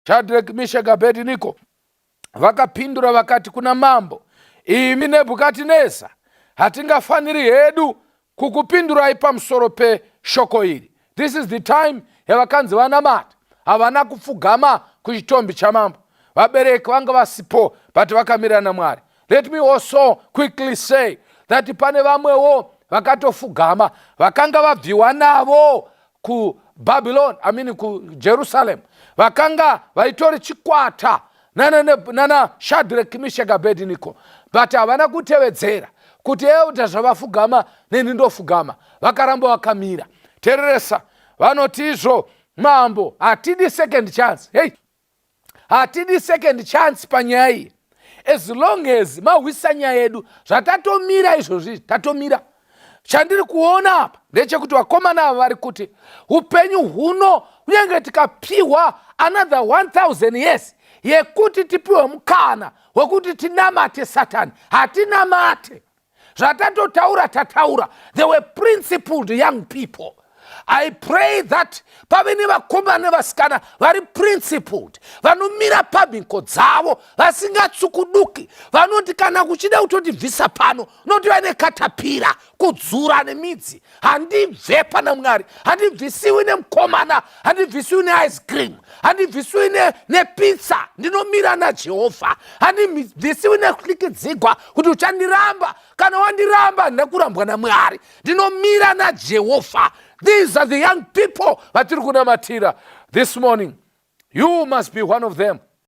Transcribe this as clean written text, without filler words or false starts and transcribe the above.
Shadrach, Meshach, Abednego vakapindura vakati kuna mambo, imi Nebhukadhineza, hatingafaniri hedu kukupindurai pamusoro peshoko iri. This is the time yavakanzi vanamata, havana kupfugama kuchitombi chamambo. Vabereki vanga vasipo, but vakamira naMwari. Let me also quickly say that pane vamwewo vakatofugama, vakanga vabviwa navo kuBabylon, kuJerusalem, vakanga vaitori chikwata nana Shadrach, Meshach, Abednego, but havana kutevedzera kuti euta zvavafugama neni ndofugama, vakaramba vakamira. Tereresa, vanoti izvo mambo hatidi second chance. Hey, hatidi second chance panyaya iyi. As long as mahwisa nyaya yedu, zvatatomira izvozvi tatomira. Chandiri kuona apa ndechekuti vakomana ava vari kuti upenyu huno kunyange tikapiwa another 1000 years yekuti tipiwe mukana wekuti tinamate Satani, hatinamate. Zvatatotaura tataura. They were principled young people. I pray that pave nevakomana nevasikana vari principled, vanomira pamhiko dzavo, vasingatsukuduki, vanoti kana kuchida kutotibvisa pano noti vaine katapira kudzura nemidzi. Handibve pana Mwari, handibvisiwi nemukomana, handibvisiwi neice cream, handibvisiwi nepizza. Ndinomira naJehovha, handibvisiwi nekulikidzigwa kuti uchandiramba. Kana wandiramba nekurambwa naMwari, ndinomira naJehovha. These are the young people vatiri kunamatira this morning. You must be one of them.